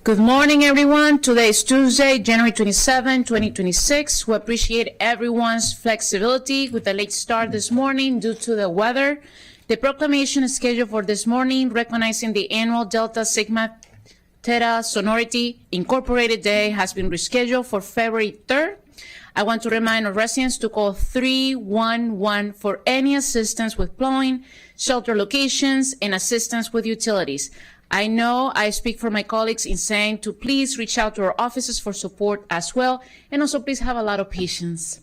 Good morning, everyone. Today is Tuesday, January 27, 2026. We appreciate everyone's flexibility with a late start this morning due to the weather. The proclamation is scheduled for this morning, recognizing the annual Delta Sigma Theta Sorority Incorporated Day has been rescheduled for February 3rd. I want to remind our residents to call 311 for any assistance with plumbing, shelter locations, and assistance with utilities. I know I speak for my colleagues in saying to please reach out to our offices for support as well. And also please have a lot of patience.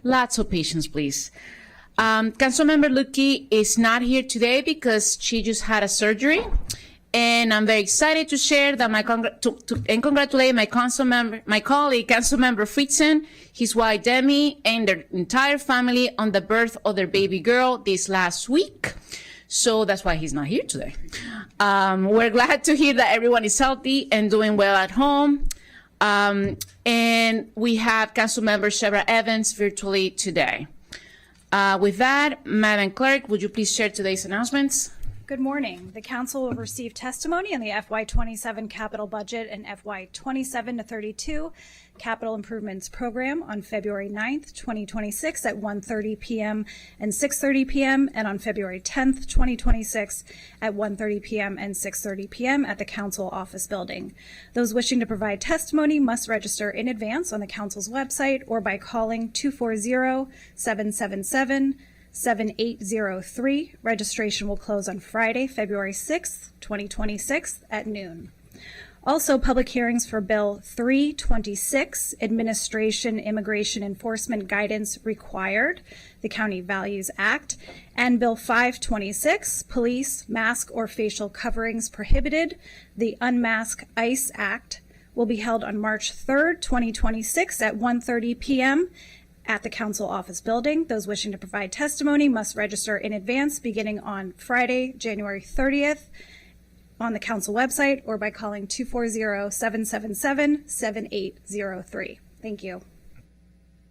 Lots of patience, please. Councilmember Luque is not here today because she just had a surgery. And I'm very excited to share that and congratulate my colleague, Councilmember Fritzen, his wife Demi, and their entire family on the birth of their baby girl this last week. So that's why he's not here today. We're glad to hear that everyone is healthy and doing well at home. And we have Councilmember Shebra Evans virtually today. With that, Madam Clerk, would you please share today's announcements? Good morning. The Council will receive testimony on the FY27 capital budget and FY27 to 32 capital improvements program on February 9th, 2026 at 1:30 p.m. and 6:30 p.m. and on February 10th, 2026 at 1:30 p.m. and 6:30 p.m. at the Council office building. Those wishing to provide testimony must register in advance on the Council's website or by calling 240-777-7803. Registration will close on Friday, February 6th, 2026 at noon. Also, public hearings for Bill 326, Administration Immigration Enforcement Guidance Required, the County Values Act, and Bill 526, Police, Mask or Facial Coverings Prohibited, the Unmask ICE Act, will be held on March 3rd, 2026 at 1:30 p.m. at the Council office building. Those wishing to provide testimony must register in advance beginning on Friday, January 30th on the Council website or by calling 240-777-7803. Thank you.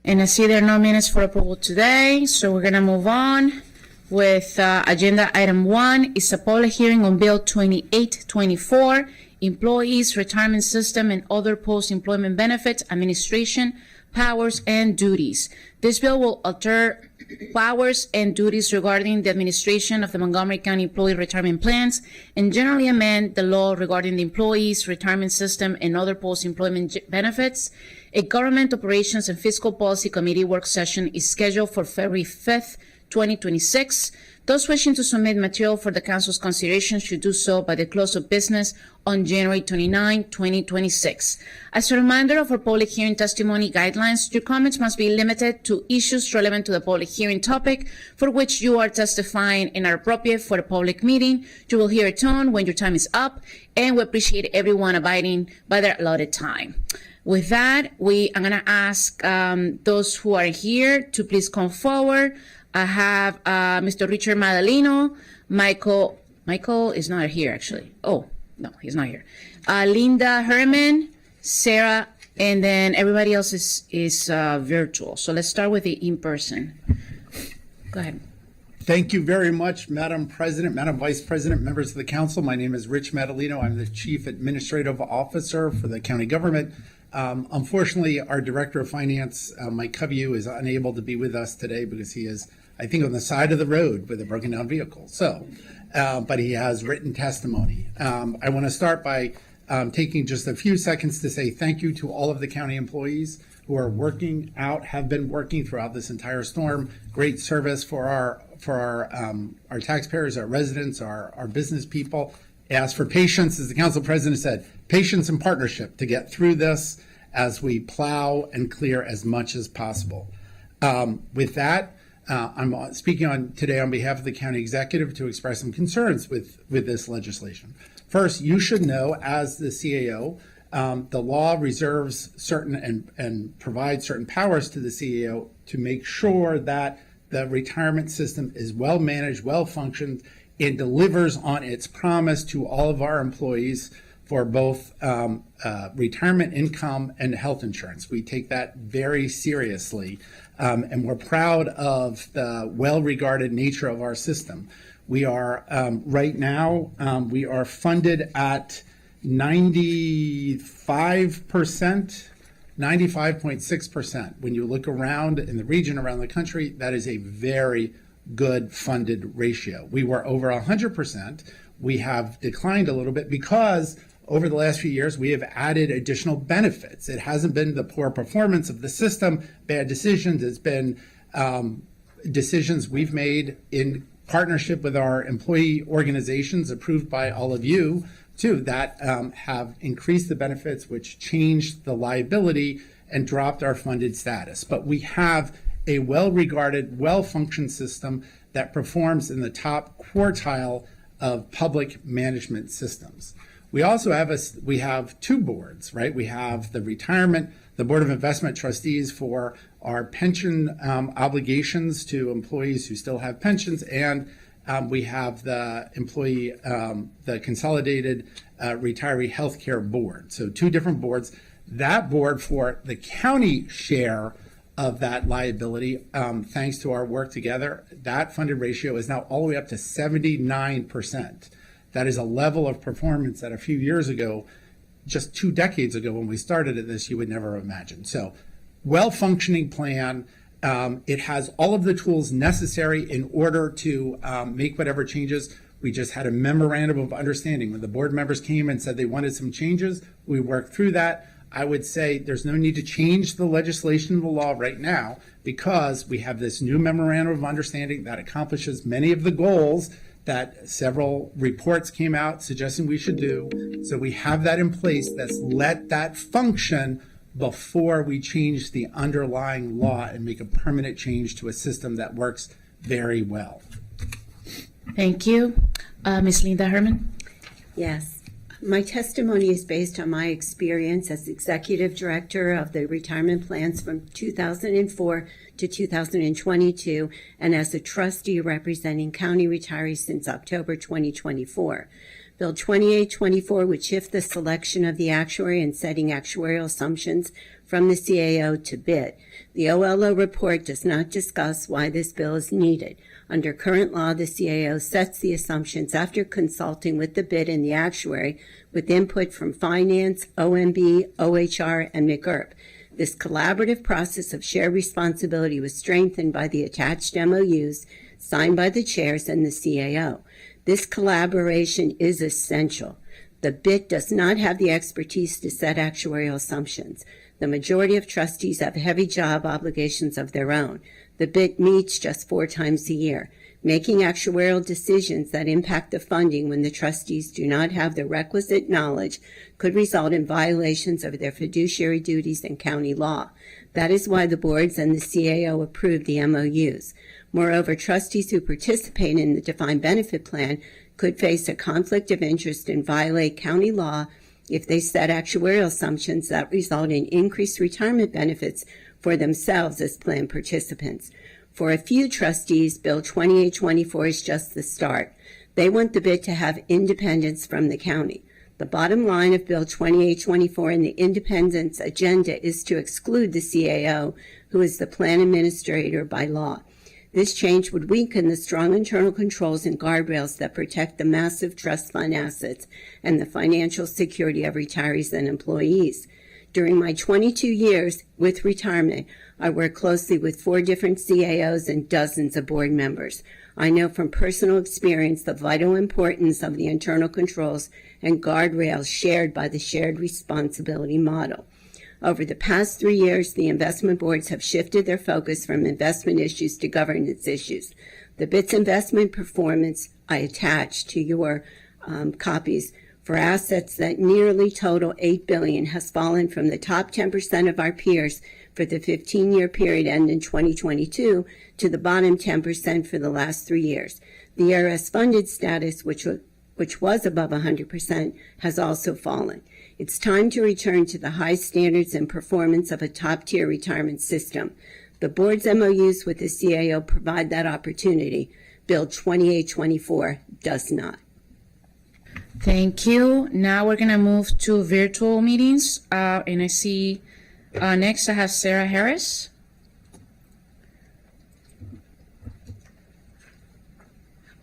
And I see there are no minutes for approval today, so we're going to move on with agenda item 1 is a public hearing on Bill 2824, Employees Retirement System and Other Post-Employment Benefits Administration Powers and Duties. This bill will alter powers and duties regarding the administration of the Montgomery County Employee Retirement Plans and generally amend the law regarding the Employees Retirement System and Other Post-Employment Benefits. A Government Operations and Fiscal Policy Committee work session is scheduled for February 5th, 2026. Those wishing to submit material for the Council's consideration should do so by the close of business on January 29, 2026. As a reminder of our public hearing testimony guidelines, your comments must be limited to issues relevant to the public hearing topic for which you are testifying and are appropriate for a public meeting. You will hear a tone when your time is up, and we appreciate everyone abiding by their allotted time. With that, I'm going to ask those who are here to please come forward. I have Mr. Richard Madaleno. Michael is not here, actually. Oh, no, he's not here. Linda Herman, Sarah, and then everybody else is virtual. So let's start with the in-person. Go ahead. Thank you very much, Madam President, Madam Vice President, members of the Council. My name is Rich Madaleno. I'm the Chief Administrative Officer for the county government. Unfortunately, our Director of Finance, Mike Covey, is unable to be with us today because he is, I think, on the side of the road with a broken down vehicle. So, but he has written testimony. I want to start by taking just a few seconds to say thank you to all of the county employees who are have been working throughout this entire storm. Great service for our taxpayers, our residents, our business people. Ask for patience, as the Council President said, patience and partnership to get through this as we plow and clear as much as possible. With that, I'm speaking today on behalf of the county executive to express some concerns with this legislation. First, you should know, as the CAO, the law reserves certain and provides certain powers to the CAO to make sure that the retirement system is well managed, well functioned, and delivers on its promise to all of our employees for both retirement income and health insurance. We take that very seriously, and we're proud of the well-regarded nature of our system. We are right now, we are funded at 95%, 95.6%. When you look around in the region, around the country, that is a very good funded ratio. We were over 100%. We have declined a little bit because over the last few years, we have added additional benefits. It hasn't been the poor performance of the system, bad decisions. It's been decisions we've made in partnership with our employee organizations approved by all of you too, that have increased the benefits, which changed the liability and dropped our funded status. But we have a well-regarded, well-functioned system that performs in the top quartile of public management systems. We also have two boards, right? We have the Board of Investment Trustees for our pension obligations to employees who still have pensions, and we have the Consolidated Retiree Healthcare Board. So two different boards. That board for the county share of that liability, thanks to our work together, that funded ratio is now all the way up to 79%. That is a level of performance that a few years ago, just 2 decades ago when we started at this, you would never imagine. So well-functioning plan. It has all of the tools necessary in order to make whatever changes. We just had a memorandum of understanding. When the board members came and said they wanted some changes, we worked through that. I would say there's no need to change the legislation of the law right now because we have this new memorandum of understanding that accomplishes many of the goals that several reports came out suggesting we should do. So we have that in place. Let's let that function before we change the underlying law and make a permanent change to a system that works very well. Thank you. Ms. Linda Herman? Yes. My testimony is based on my experience as executive director of the retirement plans from 2004 to 2022 and as a trustee representing county retirees since October 2024. Bill 2824 would shift the selection of the actuary and setting actuarial assumptions from the CAO to BIT. The OLO report does not discuss why this bill is needed. Under current law, the CAO sets the assumptions after consulting with the BIT and the actuary with input from finance, OMB, OHR, and McGurp. This collaborative process of shared responsibility was strengthened by the attached MOUs signed by the chairs and the CAO. This collaboration is essential. The BIT does not have the expertise to set actuarial assumptions. The majority of trustees have heavy job obligations of their own. The BIT meets just 4 times a year. Making actuarial decisions that impact the funding when the trustees do not have the requisite knowledge could result in violations of their fiduciary duties and county law. That is why the boards and the CAO approved the MOUs. Moreover, trustees who participate in the defined benefit plan could face a conflict of interest and violate county law if they set actuarial assumptions that result in increased retirement benefits for themselves as plan participants. For a few trustees, Bill 2824 is just the start. They want the BIT to have independence from the county. The bottom line of Bill 2824 and the independence agenda is to exclude the CAO, who is the plan administrator by law. This change would weaken the strong internal controls and guardrails that protect the massive trust fund assets and the financial security of retirees and employees. During my 22 years with retirement, I worked closely with 4 different CAOs and dozens of board members. I know from personal experience the vital importance of the internal controls and guardrails shared by the shared responsibility model. Over the past 3 years, the investment boards have shifted their focus from investment issues to governance issues. The BIT's investment performance I attached to your copies for assets that nearly total $8 billion has fallen from the top 10% of our peers for the 15-year period ending 2022 to the bottom 10% for the last 3 years. The ERS funded status, which was above 100%, has also fallen. It's time to return to the high standards and performance of a top-tier retirement system. The board's MOUs with the CAO provide that opportunity. Bill 2824 does not. Thank you. Now we're going to move to virtual meetings. And I see next I have Sarah Harris.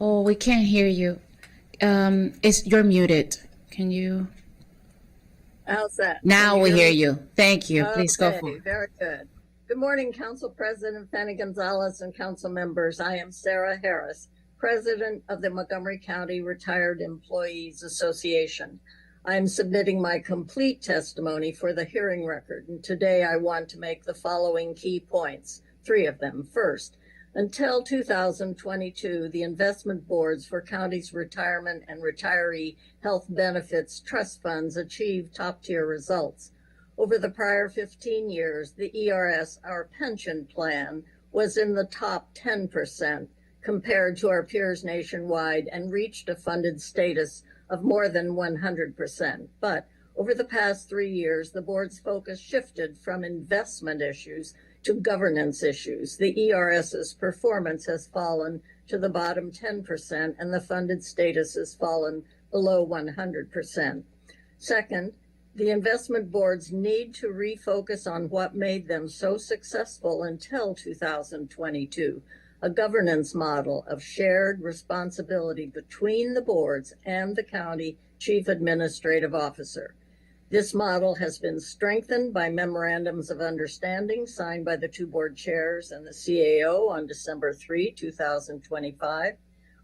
Oh, we can't hear you. You're muted. Can you? How's that? Now Can we hear me? you. Thank you. Please go Okay, for. very good. Good morning, Council President Fanny Gonzalez and council members. I am Sarah Harris, President of the Montgomery County Retired Employees Association. I am submitting my complete testimony for the hearing record, and today I want to make the following key points, 3 of them. First, until 2022, the investment boards for counties' retirement and retiree health benefits trust funds achieved top-tier results. Over the prior 15 years, the ERS, our pension plan, was in the top 10% compared to our peers nationwide and reached a funded status of more than 100%. But over the past 3 years, the board's focus shifted from investment issues to governance issues. The ERS's performance has fallen to the bottom 10%, and the funded status has fallen below 100%. Second, the investment boards need to refocus on what made them so successful until 2022, a governance model of shared responsibility between the boards and the county chief administrative officer. This model has been strengthened by memorandums of understanding signed by the 2 board chairs and the CAO on December 3, 2025.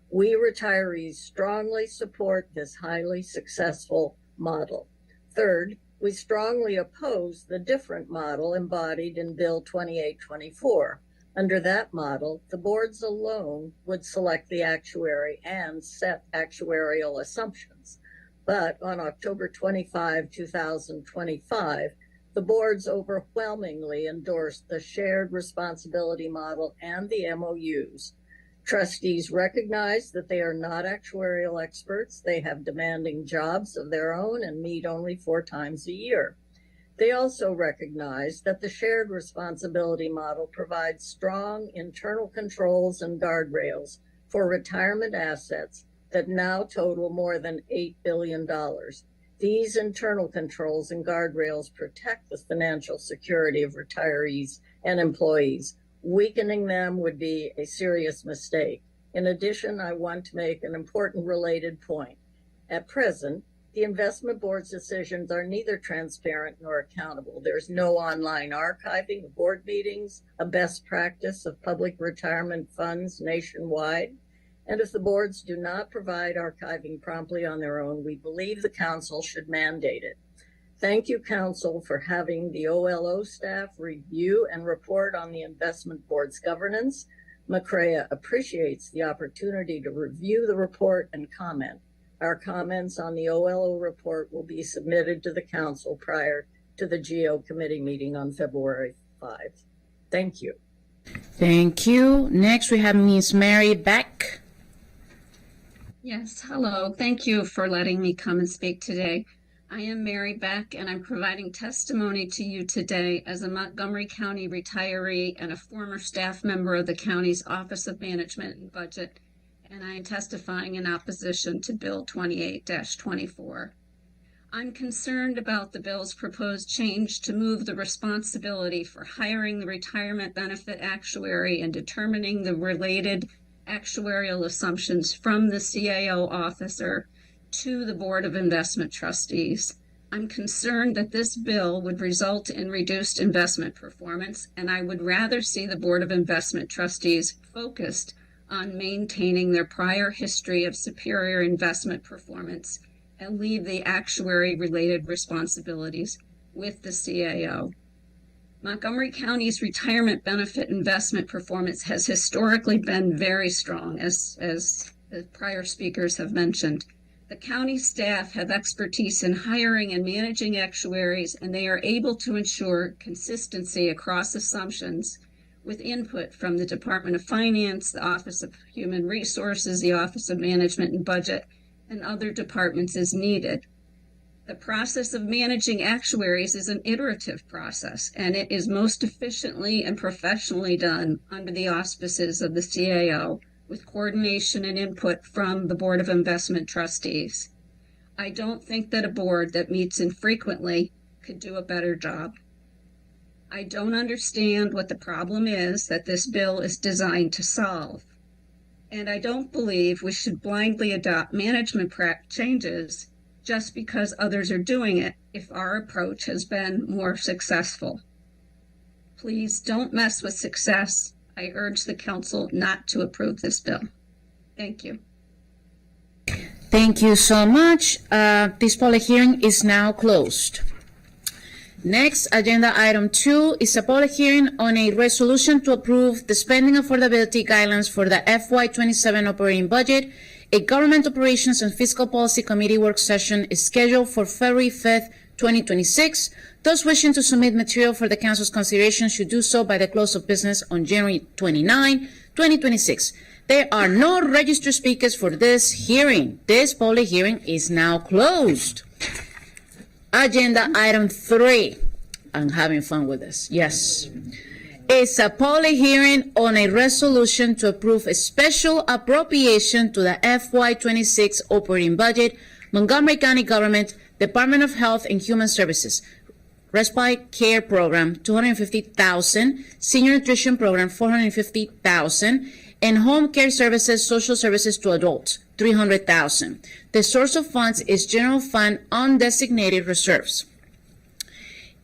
We retirees strongly support this highly successful model. Third, we strongly oppose the different model embodied in Bill 2824. Under that model, the boards alone would select the actuary and set actuarial assumptions. But on October 25, 2025, the boards overwhelmingly endorsed the shared responsibility model and the MOUs. Trustees recognize that they are not actuarial experts. They have demanding jobs of their own and meet only 4 times a year. They also recognize that the shared responsibility model provides strong internal controls and guardrails for retirement assets that now total more than $8 billion. These internal controls and guardrails protect the financial security of retirees and employees. Weakening them would be a serious mistake. In addition, I want to make an important related point. At present, the investment board's decisions are neither transparent nor accountable. There's no online archiving of board meetings, a best practice of public retirement funds nationwide. And if the boards do not provide archiving promptly on their own, we believe the council should mandate it. Thank you, council, for having the OLO staff review and report on the investment board's governance. MCREA appreciates the opportunity to review the report and comment. Our comments on the OLO report will be submitted to the council prior to the GO committee meeting on February 5. Thank you. Thank you. Next, we have Ms. Mary Beck. Yes, hello. Thank you for letting me come and speak today. I am Mary Beck, and I'm providing testimony to you today as a Montgomery County retiree and a former staff member of the county's Office of Management and Budget, and I am testifying in opposition to Bill 28-24. I'm concerned about the bill's proposed change to move the responsibility for hiring the retirement benefit actuary and determining the related actuarial assumptions from the CAO officer to the Board of Investment Trustees. I'm concerned that this bill would result in reduced investment performance, and I would rather see the Board of Investment Trustees focused on maintaining their prior history of superior investment performance and leave the actuary-related responsibilities with the CAO. Montgomery County's retirement benefit investment performance has historically been very strong, as the prior speakers have mentioned. The county staff have expertise in hiring and managing actuaries, and they are able to ensure consistency across assumptions with input from the Department of Finance, the Office of Human Resources, the Office of Management and Budget, and other departments as needed. The process of managing actuaries is an iterative process, and it is most efficiently and professionally done under the auspices of the CAO, with coordination and input from the Board of Investment Trustees. I don't think that a board that meets infrequently could do a better job. I don't understand what the problem is that this bill is designed to solve. And I don't believe we should blindly adopt management changes just because others are doing it if our approach has been more successful. Please don't mess with success. I urge the council not to approve this bill. Thank you. Thank you so much. This public hearing is now closed. Next, agenda item 2 is a public hearing on a resolution to approve the spending affordability guidelines for the FY27 operating budget. A Government Operations and Fiscal Policy Committee work session is scheduled for February 5th, 2026. Those wishing to submit material for the council's consideration should do so by the close of business on January 29, 2026. There are no registered speakers for this hearing. This public hearing is now closed. Agenda item 3. I'm having fun with this. Yes. It's a public hearing on a resolution to approve a special appropriation to the FY26 operating budget, Montgomery County Government, Department of Health and Human Services, Respite Care Program, $250,000, Senior Nutrition Program, $450,000, and Home Care Services, Social Services to Adults, $300,000. The source of funds is General Fund Undesignated Reserves.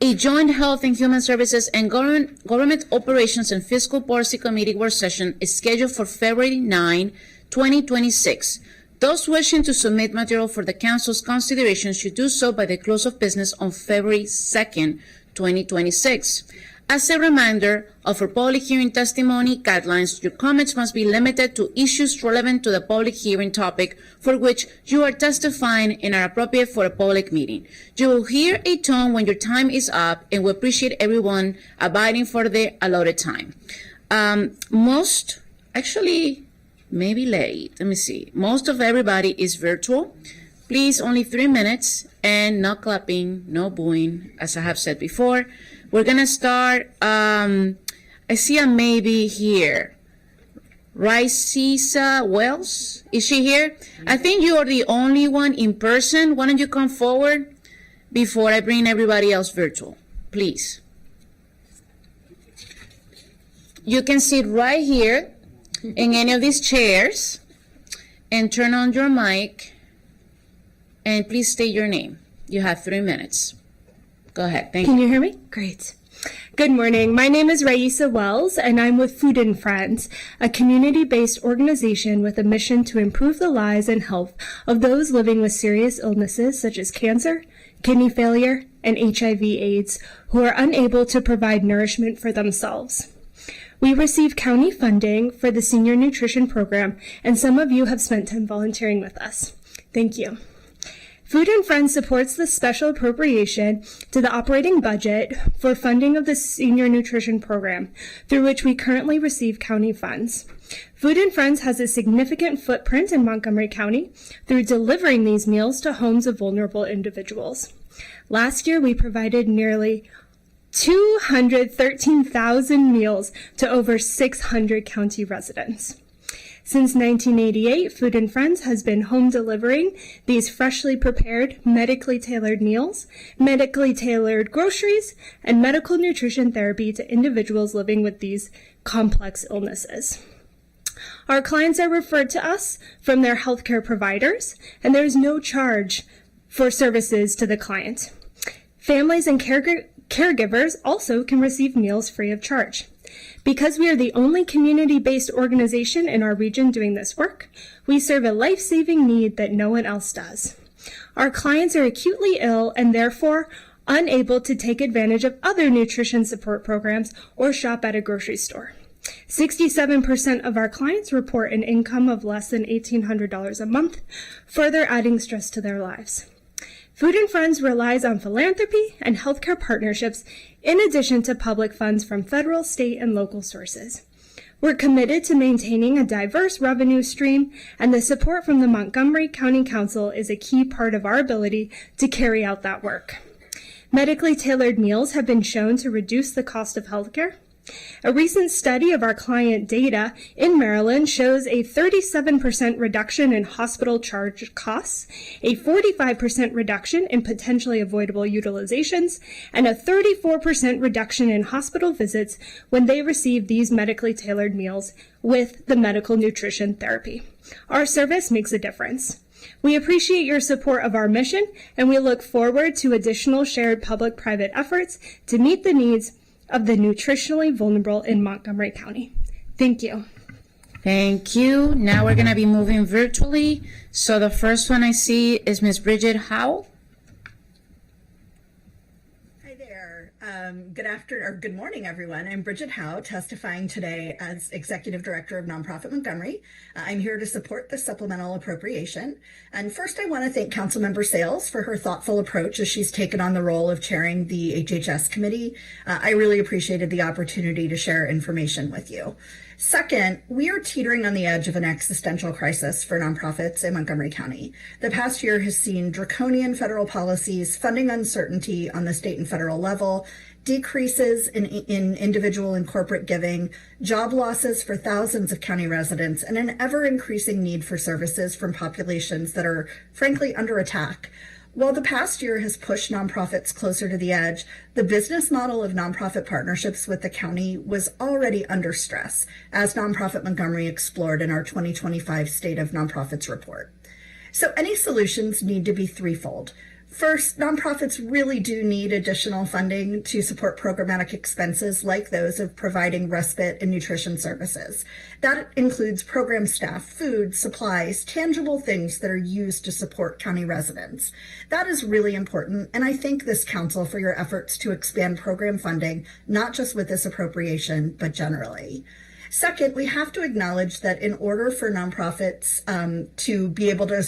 A joint Health and Human Services and Government Operations and Fiscal Policy Committee work session is scheduled for February 9, 2026. Those wishing to submit material for the council's consideration should do so by the close of business on February 2nd, 2026. As a reminder of our public hearing testimony guidelines, your comments must be limited to issues relevant to the public hearing topic for which you are testifying and are appropriate for a public meeting. You will hear a tone when your time is up, and we appreciate everyone abiding for the allotted time. Maybe late. Let me see. Most of everybody is virtual. Please, only 3 minutes, and no clapping, no booing, as I have said before. We're going to start. I see a maybe here. Raisisa Wells, is she here? I think you are the only one in person. Why don't you come forward before I bring everybody else virtual, please? You can sit right here in any of these chairs and turn on your mic, and please state your name. You have 3 minutes. Go ahead. Thank you. Can you hear me? Great. Good morning. My name is Raisa Wells, and I'm with Food and Friends, a community-based organization with a mission to improve the lives and health of those living with serious illnesses such as cancer, kidney failure, and HIV/AIDS who are unable to provide nourishment for themselves. We receive county funding for the Senior Nutrition Program, and some of you have spent time volunteering with us. Thank you. Food and Friends supports the special appropriation to the operating budget for funding of the Senior Nutrition Program, through which we currently receive county funds. Food and Friends has a significant footprint in Montgomery County through delivering these meals to homes of vulnerable individuals. Last year, we provided nearly 213,000 meals to over 600 county residents. Since 1988, Food and Friends has been home delivering these freshly prepared, medically tailored meals, medically tailored groceries, and medical nutrition therapy to individuals living with these complex illnesses. Our clients are referred to us from their healthcare providers, and there is no charge for services to the client. Families and caregivers also can receive meals free of charge. Because we are the only community-based organization in our region doing this work, we serve a life-saving need that no one else does. Our clients are acutely ill and therefore unable to take advantage of other nutrition support programs or shop at a grocery store. 67% of our clients report an income of less than $1,800 a month, further adding stress to their lives. Food and Friends relies on philanthropy and healthcare partnerships in addition to public funds from federal, state, and local sources. We're committed to maintaining a diverse revenue stream, and the support from the Montgomery County Council is a key part of our ability to carry out that work. Medically tailored meals have been shown to reduce the cost of healthcare. A recent study of our client data in Maryland shows a 37% reduction in hospital charge costs, a 45% reduction in potentially avoidable utilizations, and a 34% reduction in hospital visits when they receive these medically tailored meals with the medical nutrition therapy. Our service makes a difference. We appreciate your support of our mission, and we look forward to additional shared public-private efforts to meet the needs of the nutritionally vulnerable in Montgomery County. Thank you. Thank you. Now we're going to be moving virtually. So the first one I see is Ms. Bridget Howell. Hi there. Good morning, everyone. I'm Bridget Howe, testifying today as Executive Director of Nonprofit Montgomery. I'm here to support the supplemental appropriation. And first, I want to thank Councilmember Sales for her thoughtful approach as she's taken on the role of chairing the HHS committee. I really appreciated the opportunity to share information with you. Second, we are teetering on the edge of an existential crisis for nonprofits in Montgomery County. The past year has seen draconian federal policies, funding uncertainty on the state and federal level, decreases in individual and corporate giving, job losses for thousands of county residents, and an ever-increasing need for services from populations that are, frankly, under attack. While the past year has pushed nonprofits closer to the edge, the business model of nonprofit partnerships with the county was already under stress, as Nonprofit Montgomery explored in our 2025 State of Nonprofits report. So any solutions need to be threefold. First, nonprofits really do need additional funding to support programmatic expenses like those of providing respite and nutrition services. That includes program staff, food, supplies, tangible things that are used to support county residents. That is really important, and I thank this council for your efforts to expand program funding, not just with this appropriation, but generally. Second, we have to acknowledge that in order for nonprofits to be able to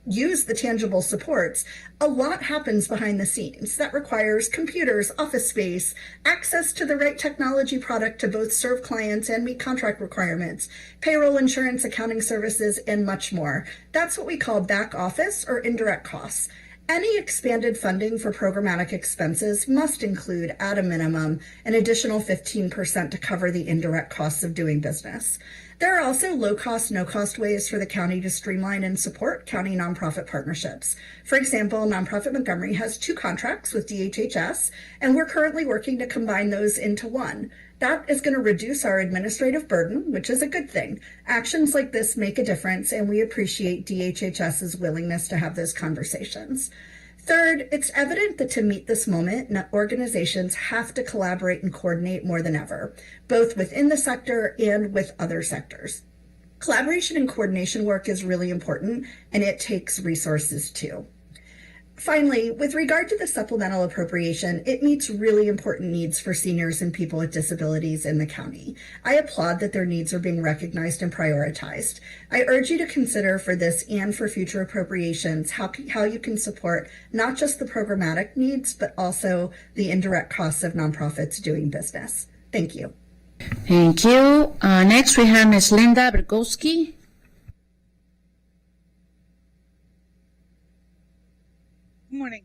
use the tangible supports, a lot happens behind the scenes. That requires computers, office space, access to the right technology product to both serve clients and meet contract requirements, payroll, insurance, accounting services, and much more. That's what we call back office or indirect costs. Any expanded funding for programmatic expenses must include, at a minimum, an additional 15% to cover the indirect costs of doing business. There are also low-cost, no-cost ways for the county to streamline and support county nonprofit partnerships. For example, Nonprofit Montgomery has 2 contracts with DHHS, and we're currently working to combine those into one. That is going to reduce our administrative burden, which is a good thing. Actions like this make a difference, and we appreciate DHHS's willingness to have those conversations. Third, it's evident that to meet this moment, organizations have to collaborate and coordinate more than ever, both within the sector and with other sectors. Collaboration and coordination work is really important, and it takes resources too. Finally, with regard to the supplemental appropriation, it meets really important needs for seniors and people with disabilities in the county. I applaud that their needs are being recognized and prioritized. I urge you to consider for this and for future appropriations how you can support not just the programmatic needs, but also the indirect costs of nonprofits doing business. Thank you. Thank you. Next, we have Ms. Linda Berkowski. Good morning.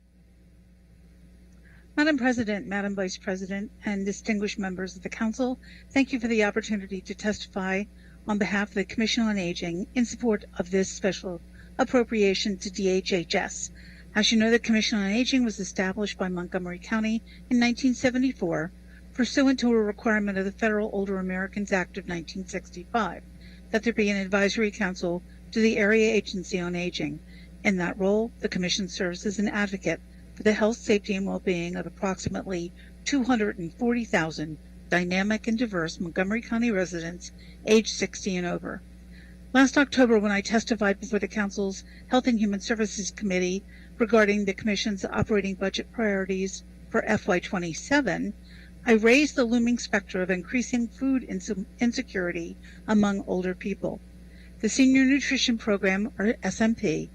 Madam President, Madam Vice President, and distinguished members of the Council, thank you for the opportunity to testify on behalf of the Commission on Aging in support of this special appropriation to DHHS. As you know, the Commission on Aging was established by Montgomery County in 1974, pursuant to a requirement of the Federal Older Americans Act of 1965, that there be an advisory council to the Area Agency on Aging. In that role, the Commission serves as an advocate for the health, safety, and well-being of approximately 240,000 dynamic and diverse Montgomery County residents aged 60 and over. Last October, when I testified before the Council's Health and Human Services Committee regarding the Commission's operating budget priorities for FY27, I raised the looming specter of increasing food insecurity among older people. The Senior Nutrition Program, or SMP,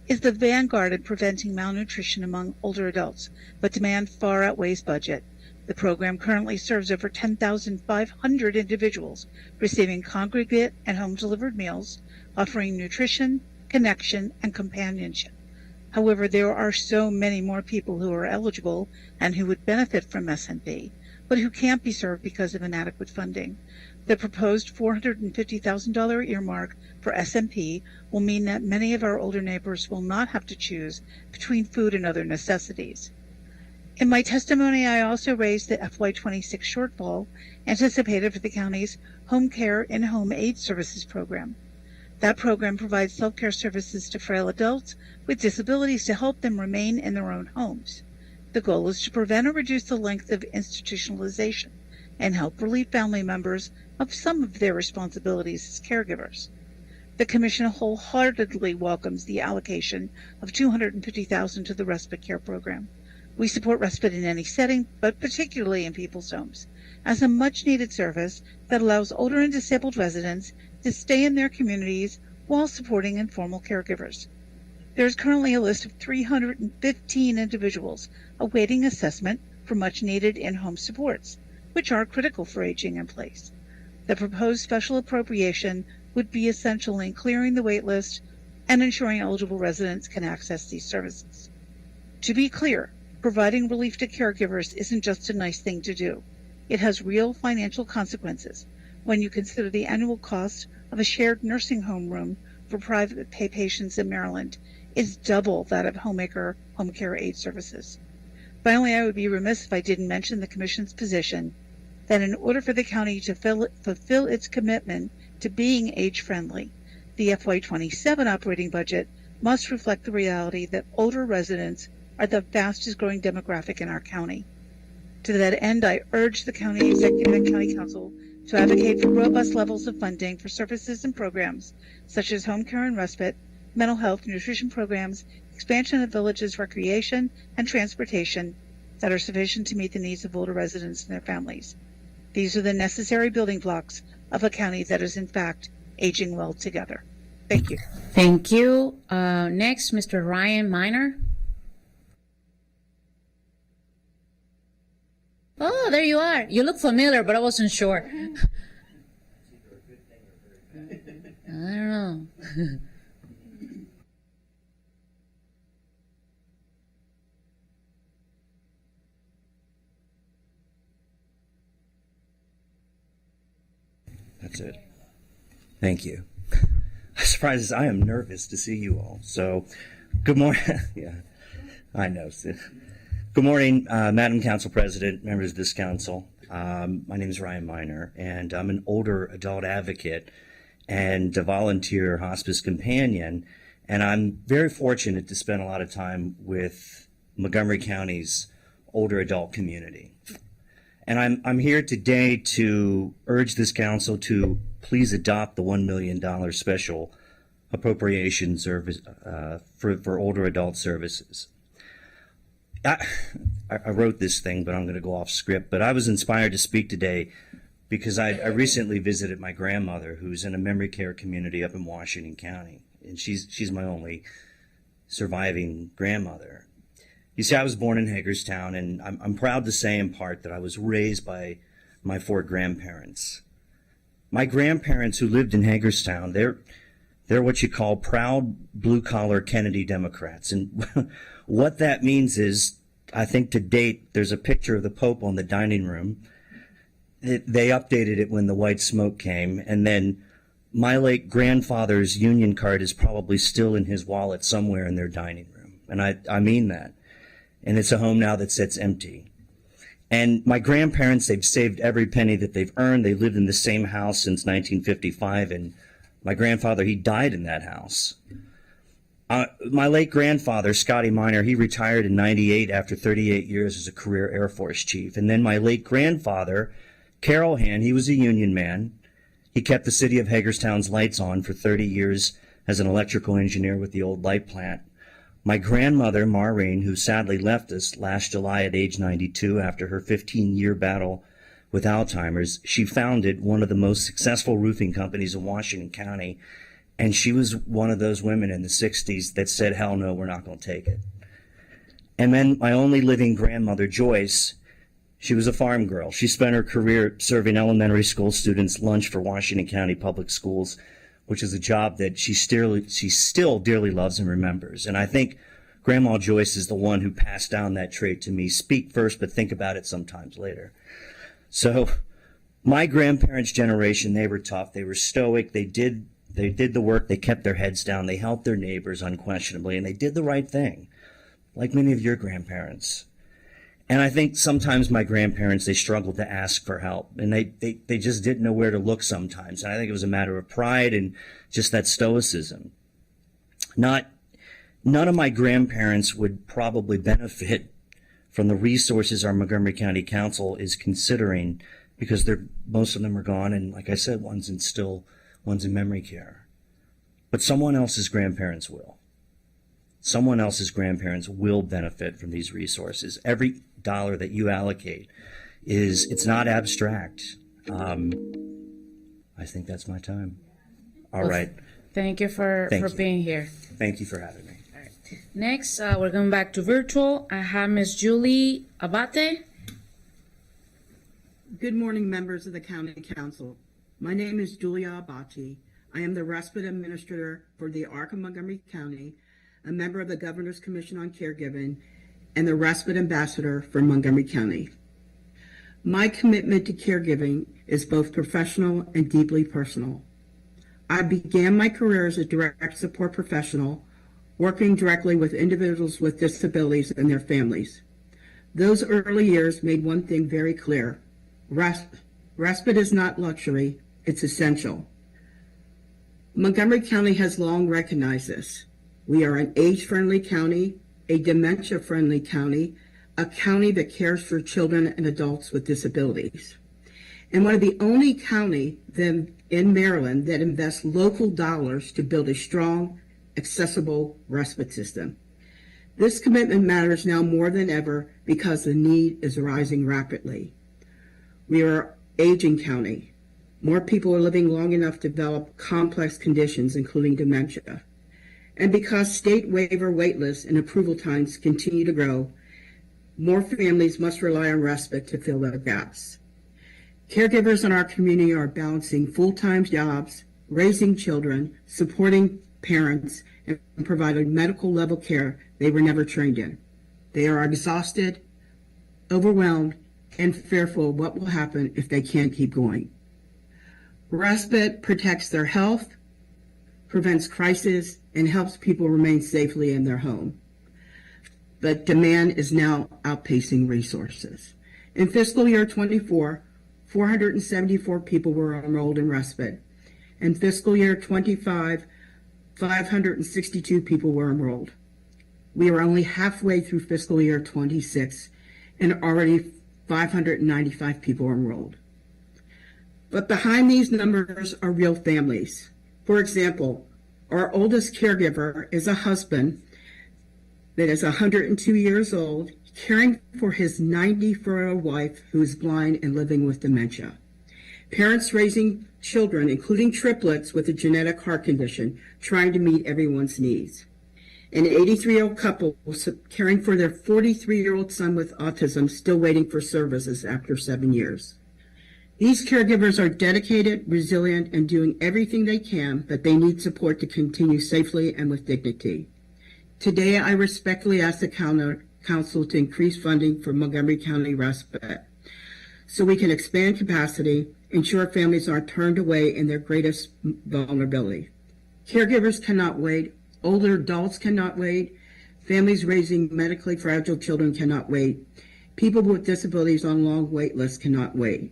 is the vanguard in preventing malnutrition among older adults, but demand far outweighs budget. The program currently serves over 10,500 individuals, receiving congregate and home-delivered meals, offering nutrition, connection, and companionship. However, there are so many more people who are eligible and who would benefit from SMP, but who can't be served because of inadequate funding. The proposed $450,000 earmark for SMP will mean that many of our older neighbors will not have to choose between food and other necessities. In my testimony, I also raised the FY26 shortfall anticipated for the county's home care and home aid services program. That program provides self-care services to frail adults with disabilities to help them remain in their own homes. The goal is to prevent or reduce the length of institutionalization and help relieve family members of some of their responsibilities as caregivers. The Commission wholeheartedly welcomes the allocation of $250,000 to the respite care program. We support respite in any setting, but particularly in people's homes, as a much-needed service that allows older and disabled residents to stay in their communities while supporting informal caregivers. There is currently a list of 315 individuals awaiting assessment for much-needed in-home supports, which are critical for aging in place. The proposed special appropriation would be essential in clearing the wait list and ensuring eligible residents can access these services. To be clear, providing relief to caregivers isn't just a nice thing to do. It has real financial consequences when you consider the annual cost of a shared nursing home room for private pay patients in Maryland is double that of homemaker home care aid services. Finally, I would be remiss if I didn't mention the Commission's position that in order for the county to fulfill its commitment to being age-friendly, the FY27 operating budget must reflect the reality that older residents are the fastest-growing demographic in our county. To that end, I urge the County Executive and County Council to advocate for robust levels of funding for services and programs such as home care and respite, mental health, nutrition programs, expansion of villages, recreation, and transportation that are sufficient to meet the needs of older residents and their families. These are the necessary building blocks of a county that is, in fact, aging well together. Thank you. Thank you. Next, Mr. Ryan Miner. Oh, there you are. You look familiar, but I wasn't sure. I don't know. That's it. Thank you. I'm surprised. I am nervous to see you all. So, good morning. Yeah, I know. Good morning, Madam Council President, members of this council. My name is Ryan Miner, and I'm an older adult advocate and a volunteer hospice companion. And I'm very fortunate to spend a lot of time with Montgomery County's older adult community. And I'm here today to urge this council to please adopt the $1 million special appropriation service for older adult services. I wrote this thing, but I'm going to go off script. But I was inspired to speak today because I recently visited my grandmother, who's in a memory care community up in Washington County, and she's my only surviving grandmother. You see, I was born in Hagerstown, and I'm proud to say in part that I was raised by my 4 grandparents. My grandparents who lived in Hagerstown, they're what you call proud blue-collar Kennedy Democrats. And what that means is, I think to date, there's a picture of the Pope on the dining room. They updated it when the white smoke came, and then my late grandfather's union card is probably still in his wallet somewhere in their dining room. And I mean that. And it's a home now that sits empty. And my grandparents, they've saved every penny that they've earned. They lived in the same house since 1955, and my grandfather, he died in that house. My late grandfather, Scotty Miner, he retired in 98 after 38 years as a career Air Force chief. And then my late grandfather, Carol Hand, he was a union man. He kept the city of Hagerstown's lights on for 30 years as an electrical engineer with the old light plant. My grandmother, Maureen, who sadly left us last July at age 92 after her 15-year battle with Alzheimer's, she founded one of the most successful roofing companies in Washington County, and she was one of those women in the 60s that said, hell no, we're not going to take it. And then my only living grandmother, Joyce, she was a farm girl. She spent her career serving elementary school students lunch for Washington County Public Schools, which is a job that she still dearly loves and remembers. And I think Grandma Joyce is the one who passed down that trait to me. Speak first, but think about it sometimes later. So my grandparents' generation, they were tough. They were stoic. They did the work. They kept their heads down. They helped their neighbors unquestionably, and they did the right thing, like many of your grandparents. And I think sometimes my grandparents, they struggled to ask for help, and they just didn't know where to look sometimes. And I think it was a matter of pride and just that stoicism. None of my grandparents would probably benefit from the resources our Montgomery County Council is considering, because most of them are gone, and like I said, one's in memory care. But someone else's grandparents will. Someone else's grandparents will benefit from these resources. Every dollar that you allocate it's not abstract. I think that's my time. All right. Thank you for Thank you. being here. Thank you for having me. Next, we're going back to virtual. I have Ms. Julie Abate. Good morning, members of the County Council. My name is Julia Abate. I am the Respite Administrator for the ARC of Montgomery County, a member of the Governor's Commission on Caregiving, and the Respite Ambassador for Montgomery County. My commitment to caregiving is both professional and deeply personal. I began my career as a direct support professional, working directly with individuals with disabilities and their families. Those early years made one thing very clear. Respite is not luxury, it's essential. Montgomery County has long recognized this. We are an age-friendly county, a dementia-friendly county, a county that cares for children and adults with disabilities, and one of the only counties in Maryland that invests local dollars to build a strong, accessible respite system. This commitment matters now more than ever because the need is rising rapidly. We are an aging county. More people are living long enough to develop complex conditions, including dementia. And because state waiver wait lists and approval times continue to grow, more families must rely on respite to fill their gaps. Caregivers in our community are balancing full-time jobs, raising children, supporting parents, and providing medical level care they were never trained in. They are exhausted, overwhelmed, and fearful of what will happen if they can't keep going. Respite protects their health, prevents crisis, and helps people remain safely in their home. But demand is now outpacing resources. In fiscal year 24, 474 people were enrolled in respite. In fiscal year 25, 562 people were enrolled. We are only halfway through fiscal year 26, and already 595 people are enrolled. But behind these numbers are real families. For example, our oldest caregiver is a husband that is 102 years old, caring for his 94-year-old wife who is blind and living with dementia. Parents raising children, including triplets with a genetic heart condition, trying to meet everyone's needs. An 83-year-old couple caring for their 43-year-old son with autism, still waiting for services after 7 years. These caregivers are dedicated, resilient, and doing everything they can, but they need support to continue safely and with dignity. Today, I respectfully ask the Council to increase funding for Montgomery County Respite so we can expand capacity, ensure families aren't turned away in their greatest vulnerability. Caregivers cannot wait. Older adults cannot wait. Families raising medically fragile children cannot wait. People with disabilities on long wait lists cannot wait.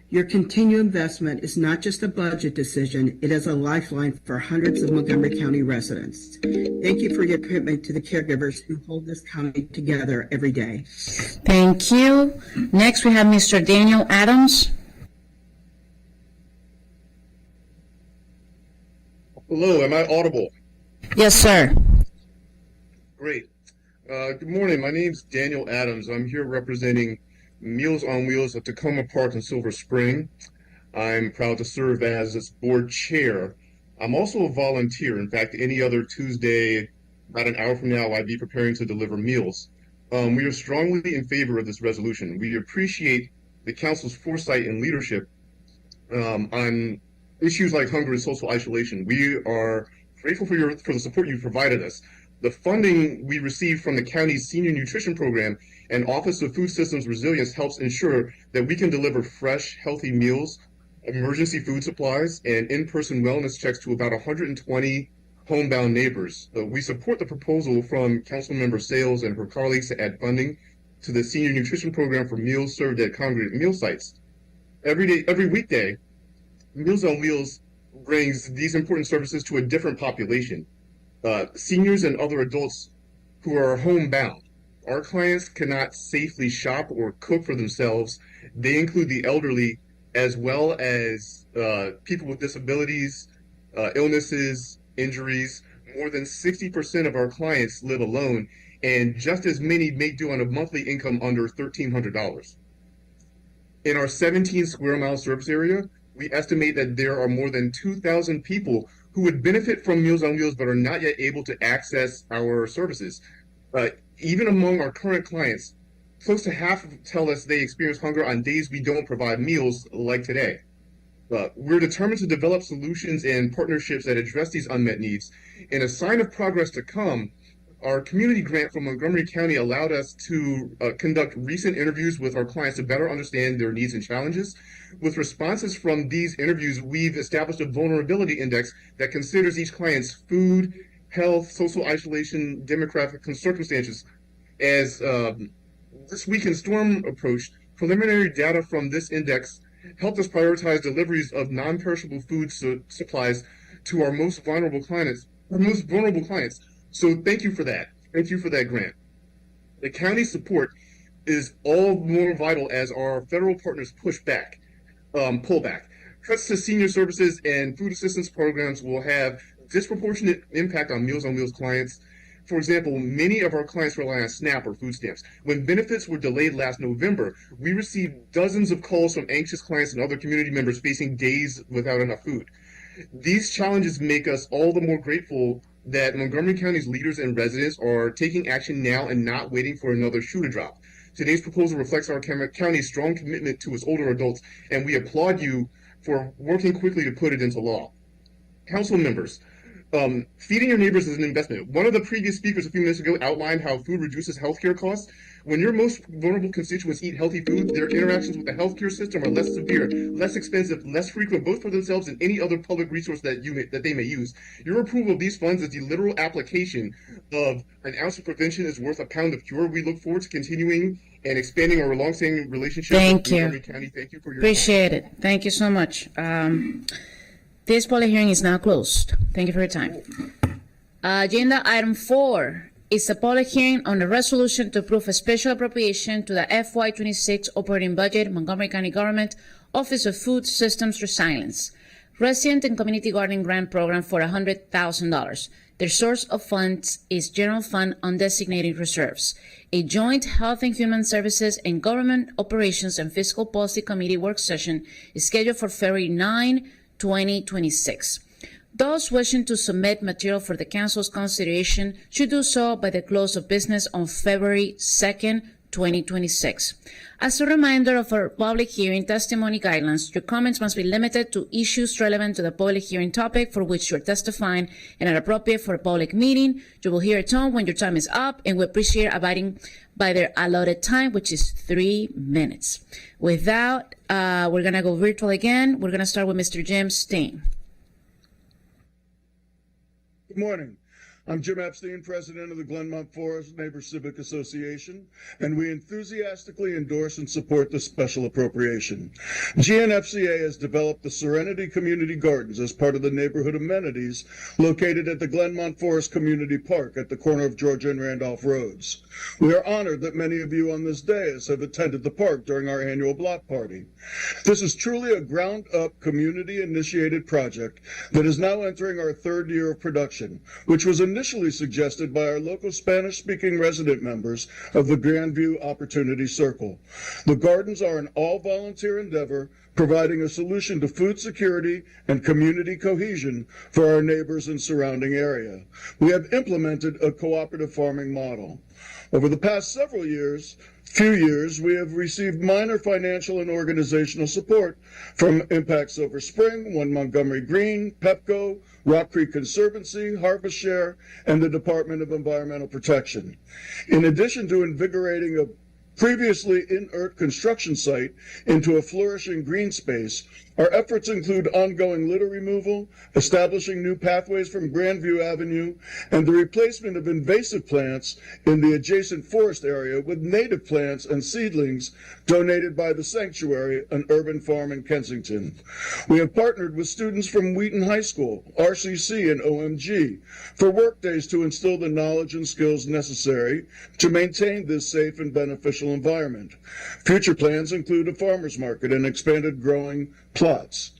Your continued investment is not just a budget decision, it is a lifeline for hundreds of Montgomery County residents. Thank you for your commitment to the caregivers who hold this county together every day. Thank you. Next, we have Mr. Daniel Adams. Hello, am I audible? Yes, sir. Great. Good morning. My name's Daniel Adams. I'm here representing Meals on Wheels at Tacoma Park in Silver Spring. I'm proud to serve as its board chair. I'm also a volunteer. In fact, any other Tuesday, about an hour from now, I'd be preparing to deliver meals. We are strongly in favor of this resolution. We appreciate the council's foresight and leadership on issues like hunger and social isolation. We are grateful for the support you've provided us. The funding we receive from the county's senior nutrition program and Office of Food Systems Resilience helps ensure that we can deliver fresh, healthy meals, emergency food supplies, and in-person wellness checks to about 120 homebound neighbors. We support the proposal from Councilmember Sales and her colleagues to add funding to the Senior Nutrition Program for meals served at congregate meal sites. Every weekday, Meals on Wheels brings these important services to a different population, seniors and other adults who are homebound. Our clients cannot safely shop or cook for themselves. They include the elderly as well as people with disabilities, illnesses, injuries. More than 60% of our clients live alone, and just as many make do on a monthly income under $1,300. In our 17 square mile service area, we estimate that there are more than 2,000 people who would benefit from Meals on Wheels but are not yet able to access our services. Even among our current clients, close to half tell us they experience hunger on days we don't provide meals like today. We're determined to develop solutions and partnerships that address these unmet needs. In a sign of progress to come, our community grant from Montgomery County allowed us to conduct recent interviews with our clients to better understand their needs and challenges. With responses from these interviews, we've established a vulnerability index that considers each client's food, health, social isolation, demographic circumstances. As this Week in Storm approached, preliminary data from this index helped us prioritize deliveries of non-perishable food supplies to our most vulnerable clients. So thank you for that. Thank you for that grant. The county's support is all more vital as our federal partners pull back. Cuts to senior services and food assistance programs will have disproportionate impact on Meals on Wheels clients. For example, many of our clients rely on SNAP or food stamps. When benefits were delayed last November, we received dozens of calls from anxious clients and other community members facing days without enough food. These challenges make us all the more grateful that Montgomery County's leaders and residents are taking action now and not waiting for another shoe to drop. Today's proposal reflects our county's strong commitment to its older adults, and we applaud you for working quickly to put it into law. Council members, feeding your neighbors is an investment. One of the previous speakers a few minutes ago outlined how food reduces healthcare costs. When your most vulnerable constituents eat healthy food, their interactions with the healthcare system are less severe, less expensive, less frequent, both for themselves and any other public resource that they may use. Your approval of these funds is the literal application of an ounce of prevention is worth a pound of cure. We look forward to continuing and expanding our longstanding relationship with Montgomery County. Thank you for your Appreciate time. it. Thank you so much. This public hearing is now closed. Thank you for your time. Agenda item 4 is a public hearing on the resolution to approve a special appropriation to the FY26 operating budget, Montgomery County Government Office of Food Systems Resilience, Resident and Community Gardening Grant Program for $100,000. Their source of funds is General Fund Undesignated Reserves. A joint Health and Human Services and Government Operations and Fiscal Policy Committee work session is scheduled for February 9, 2026. Those wishing to submit material for the Council's consideration should do so by the close of business on February 2nd, 2026. As a reminder of our public hearing testimony guidelines, your comments must be limited to issues relevant to the public hearing topic for which you're testifying and are appropriate for a public meeting. You will hear a tone when your time is up, and we appreciate abiding by their allotted time, which is 3 minutes. With that, we're going to go virtual again. We're going to start with Mr. Jim Steen. Good morning. I'm Jim Epstein, president of the Glenmont Forest Neighbors Civic Association, and we enthusiastically endorse and support this special appropriation. GNFCA has developed the Serenity Community Gardens as part of the neighborhood amenities located at the Glenmont Forest Community Park at the corner of Georgia and Randolph Roads. We are honored that many of you on this dais have attended the park during our annual block party. This is truly a ground-up, community-initiated project that is now entering our 3rd year of production, which was initially suggested by our local Spanish-speaking resident members of the Grandview Opportunity Circle. The gardens are an all-volunteer endeavor, providing a solution to food security and community cohesion for our neighbors and surrounding area. We have implemented a cooperative farming model. Over the past few years, we have received minor financial and organizational support from Impact Silver Spring, One Montgomery Green, PEPCO, Rock Creek Conservancy, Harvest Share, and the Department of Environmental Protection. In addition to invigorating a previously inert construction site into a flourishing green space, Our efforts include ongoing litter removal, establishing new pathways from Grandview Avenue, and the replacement of invasive plants in the adjacent forest area with native plants and seedlings donated by the Sanctuary, an urban farm in Kensington. We have partnered with students from Wheaton High School, RCC, and OMG for work days to instill the knowledge and skills necessary to maintain this safe and beneficial environment. Future plans include a farmer's market and expanded growing plots.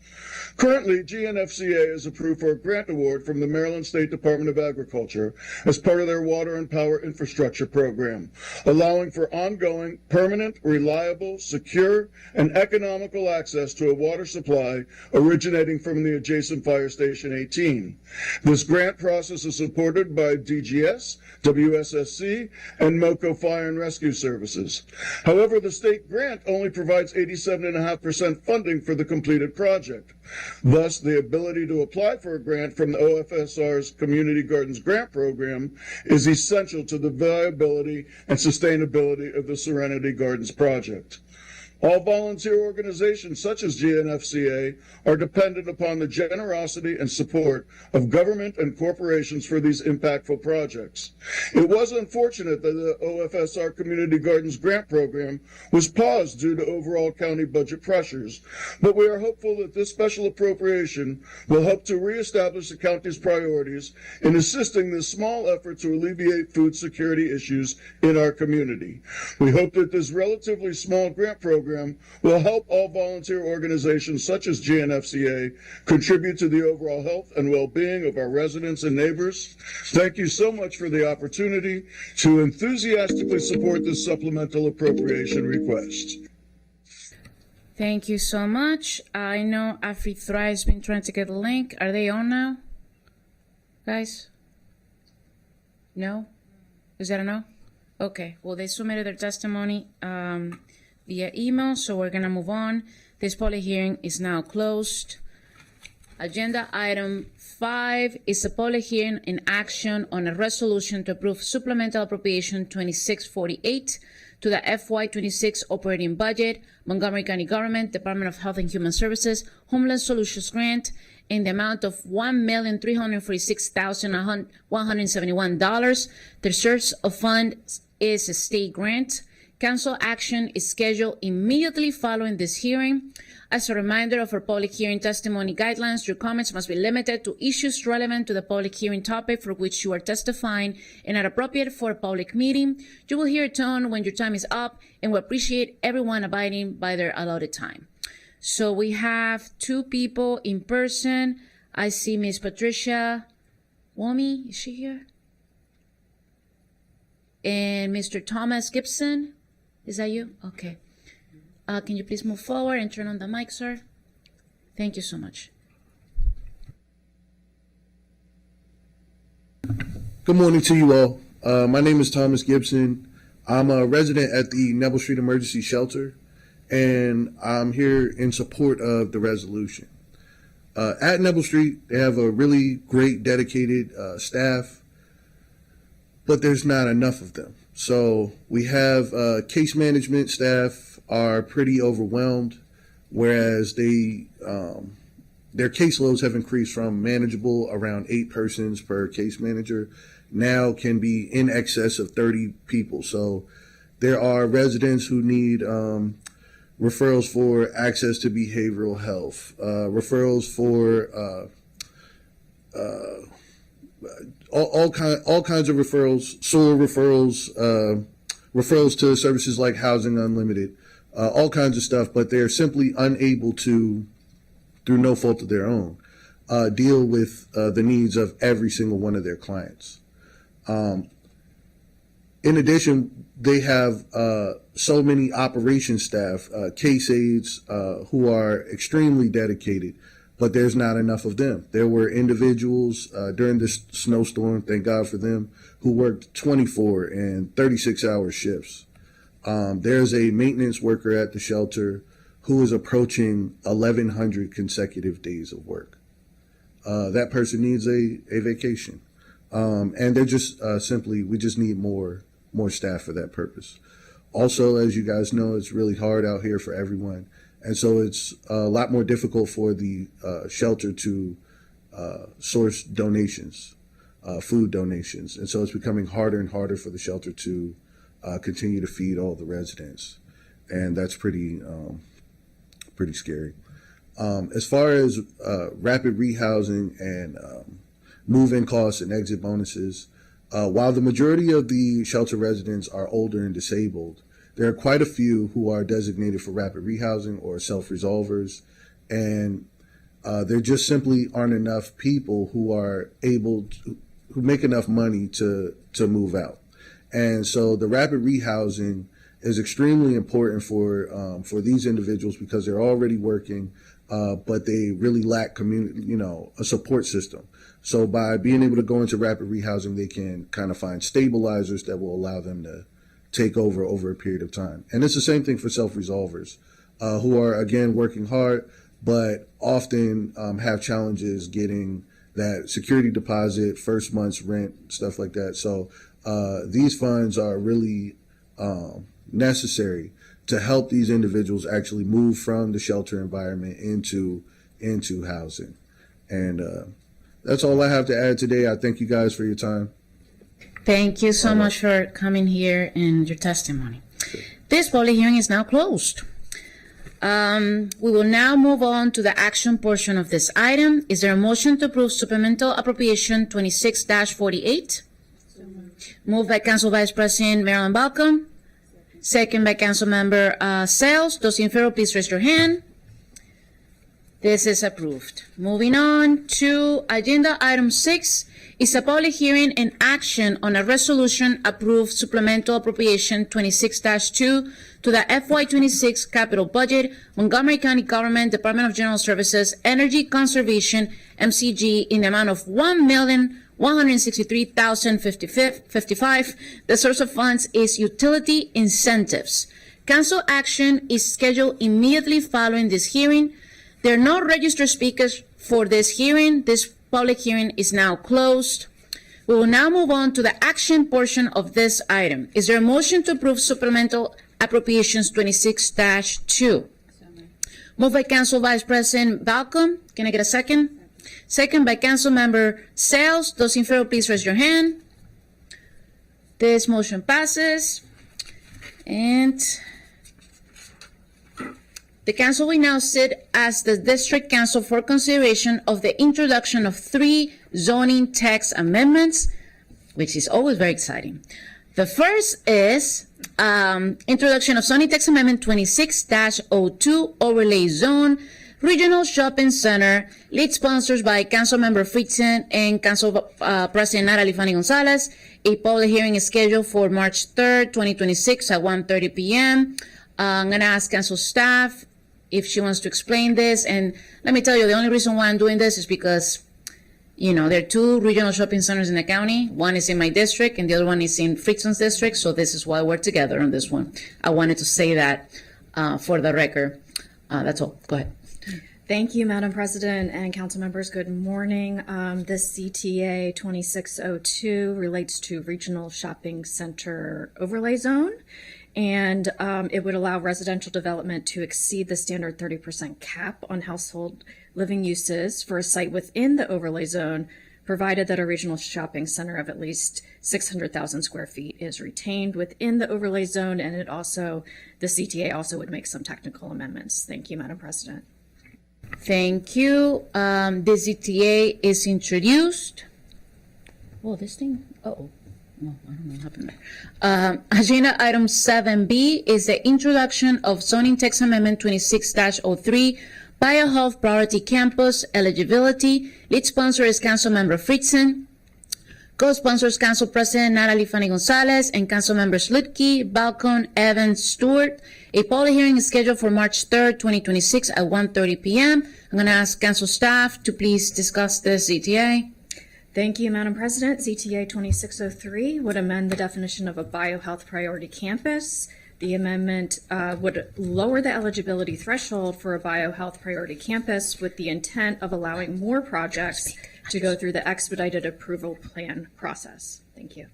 Currently, GNFCA is approved for a grant award from the Maryland State Department of Agriculture as part of their Water and Power Infrastructure Program, allowing for ongoing, permanent, reliable, secure, and economical access to a water supply originating from the adjacent Fire Station 18. This grant process is supported by DGS, WSSC, and MOCO Fire and Rescue Services. However, the state grant only provides 87.5% funding for the completed project. Thus, the ability to apply for a grant from the OFSR's Community Gardens Grant Program is essential to the viability and sustainability of the Serenity Gardens project. All volunteer organizations such as GNFCA are dependent upon the generosity and support of government and corporations for these impactful projects. It was unfortunate that the OFSR Community Gardens Grant Program was paused due to overall county budget pressures, but we are hopeful that this special appropriation will help to reestablish the county's priorities in assisting this small effort to alleviate food security issues in our community. We hope that this relatively small grant program will help all volunteer organizations such as GNFCA contribute to the overall health and well-being of our residents and neighbors. Thank you so much for the opportunity to enthusiastically support this supplemental appropriation request. Thank you so much. I know AfriThrive has been trying to get a link. Are they on now, guys? No? Is that a no? Okay. Well, they submitted their testimony via email, so we're gonna move on. This public hearing is now closed. Agenda item 5 is a public hearing in action on a resolution to approve supplemental appropriation 2648 to the FY26 operating budget, Montgomery County Government, Department of Health and Human Services, Homeland Solutions Grant in the amount of $1,346,171. The source of fund is a state grant. Council action is scheduled immediately following this hearing. As a reminder of our public hearing testimony guidelines, your comments must be limited to issues relevant to the public hearing topic for which you are testifying and are appropriate for a public meeting. You will hear a tone when your time is up, and we appreciate everyone abiding by their allotted time. So we have 2 people in person. I see Miss Patricia Wami, is she here? And Mr. Thomas Gibson. Is that you? Okay. Can you please move forward and turn on the mic, sir? Thank you so much. Good morning to you all. My name is Thomas Gibson. I'm a resident at the Neville Street Emergency Shelter, and I'm here in support of the resolution. At Neville Street, they have a really great, dedicated staff, but there's not enough of them. So we have case management staff are pretty overwhelmed, whereas their caseloads have increased from manageable around 8 persons per case manager, now can be in excess of 30 people. So there are residents who need referrals for access to behavioral health, referrals for all kinds of referrals, SOAR referrals, referrals to services like Housing Unlimited, all kinds of stuff, but they're simply unable to, through no fault of their own, deal with the needs of every single one of their clients. In addition, they have so many operations staff, case aides who are extremely dedicated, but there's not enough of them. There were individuals during this snowstorm, thank God for them, who worked 24 and 36-hour shifts. There's a maintenance worker at the shelter who is approaching 1,100 consecutive days of work. That person needs a vacation. And they're just simply, we just need more staff for that purpose. Also, as you guys know, it's really hard out here for everyone. And so it's a lot more difficult for the shelter to source donations, food donations. And so it's becoming harder and harder for the shelter to continue to feed all the residents. And that's pretty scary. As far as rapid rehousing and move-in costs and exit bonuses, while the majority of the shelter residents are older and disabled, there are quite a few who are designated for rapid rehousing or self-resolvers, and there just simply aren't enough people who are who make enough money to move out. And so the rapid rehousing is extremely important for these individuals because they're already working, but they really lack a support system. So by being able to go into rapid rehousing, they can kind of find stabilizers that will allow them to take over a period of time. And it's the same thing for self-resolvers who are, again, working hard, but often have challenges getting that security deposit, first month's rent, stuff like that. So these funds are really necessary to help these individuals actually move from the shelter environment into housing. And that's all I have to add today. I thank you guys for your time. Thank you so much for coming here and your testimony. This public hearing is now closed. We will now move on to the action portion of this item. Is there a motion to approve supplemental appropriation 26-48? Moved by Council Vice President Marilyn Balcom. Second by Council Member Sales. Those in favor, please raise your hand. This is approved. Moving on to agenda item 6 is a public hearing and action on a resolution approve supplemental appropriation 26-2 to the FY26 capital budget, Montgomery County Government Department of General Services, Energy Conservation, MCG, in the amount of $1,163,055. The source of funds is utility incentives. Council action is scheduled immediately following this hearing. There are no registered speakers for this hearing. This public hearing is now closed. We will now move on to the action portion of this item. Is there a motion to approve supplemental appropriations 26-2? Moved by Council Vice President Balcom. Can I get a second? Second by Council Member Sales. Those in favor, please raise your hand. This motion passes. And the council will now sit as the district council for consideration of the introduction of 3 zoning text amendments, which is always very exciting. The first is introduction of zoning text amendment 26-02 overlay zone, regional shopping center, lead sponsors by Councilmember Fritzen and Council President Natalie Fanny Gonzalez. A public hearing is scheduled for March 3rd, 2026 at 1:30 p.m. I'm going to ask council staff if she wants to explain this. And let me tell you, the only reason why I'm doing this is because, there are 2 regional shopping centers in the county. One is in my district and the other one is in Fritzen's district. So this is why we're together on this one. I wanted to say that for the record. That's all. Go ahead. Thank you, Madam President and council members. Good morning. This CTA 2602 relates to Regional Shopping Center Overlay Zone. And it would allow residential development to exceed the standard 30% cap on household living uses for a site within the overlay zone, provided that a regional shopping center of at least 600,000 square feet is retained within the overlay zone. And the CTA also would make some technical amendments. Thank you, Madam President. Thank you. The CTA is introduced. Oh, this thing? Uh-oh. No, I don't know what happened there. Agenda item 7B is the introduction of zoning text amendment 26-03, BioHealth Priority Campus eligibility. Lead sponsor is Councilmember Fritzen. Co-sponsors Council President Natalie Fanny Gonzalez and Council Members Lutke, Balcon, Evans, Stewart. A public hearing is scheduled for March 3rd, 2026 at 1:30 p.m. I'm going to ask council staff to please discuss the CTA. Thank you, Madam President. CTA 2603 would amend the definition of a biohealth priority campus. The amendment would lower the eligibility threshold for a biohealth priority campus with the intent of allowing more projects to go through the expedited approval plan process. Thank you.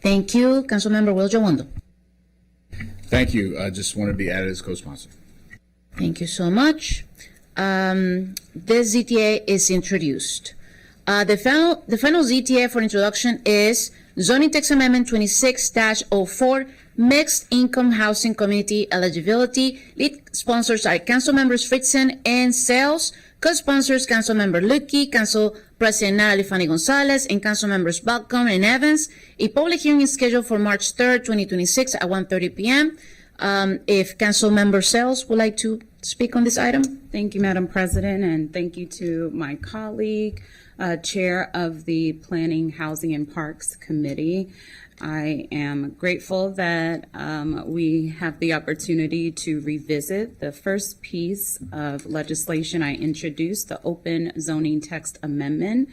Thank you. Councilmember Will Jowondo. Thank you. I just want to be added as co-sponsor. Thank you so much. This ZTA is introduced. The final ZTA for introduction is Zoning Text Amendment 26-04, Mixed Income Housing Community Eligibility. Lead sponsors are Council Members Fritzen and Sales. Co-sponsors, Council Member Lucky, Council President Natalie Fanny Gonzalez, and Council Members Balcom and Evans. A public hearing is scheduled for March 3rd, 2026 at 1:30 p.m. If Council Member Sales would like to speak on this item. Thank you, Madam President, and thank you to my colleague, Chair of the Planning, Housing, and Parks Committee. I am grateful that we have the opportunity to revisit the first piece of legislation I introduced, the Open Zoning Text Amendment.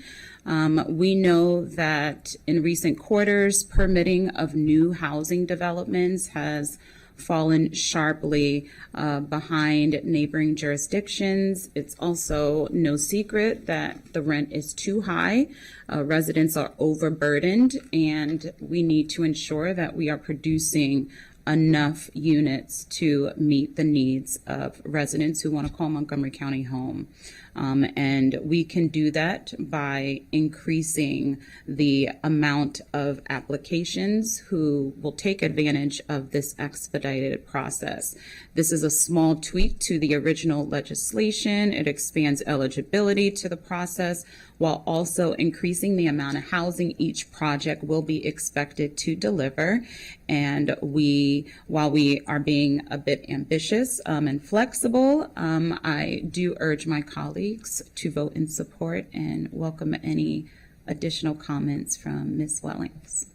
We know that in recent quarters, permitting of new housing developments has fallen sharply behind neighboring jurisdictions. It's also no secret that the rent is too high. Residents are overburdened, and we need to ensure that we are producing enough units to meet the needs of residents who want to call Montgomery County home. And we can do that by increasing the amount of applications who will take advantage of this expedited process. This is a small tweak to the original legislation. It expands eligibility to the process while also increasing the amount of housing each project will be expected to deliver. And while we are being a bit ambitious and flexible, I do urge my colleagues to vote in support and welcome any additional comments from Ms. Wellings.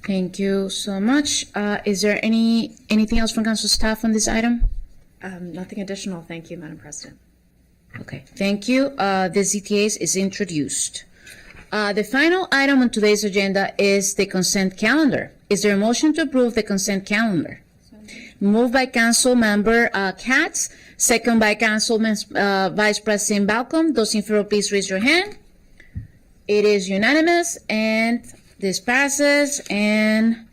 Thank you so much. Is there anything else from Council staff on this item? Nothing additional. Thank you, Madam President. Okay, thank you. The ZTAs is introduced. The final item on today's agenda is the consent calendar. Is there a motion to approve the consent calendar? Moved by Council Member Katz, second by Councilman Vice President Balcom. Those in favor, please raise your hand. It is unanimous, and this passes, and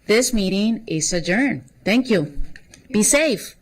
this meeting is adjourned. Thank you. Be safe.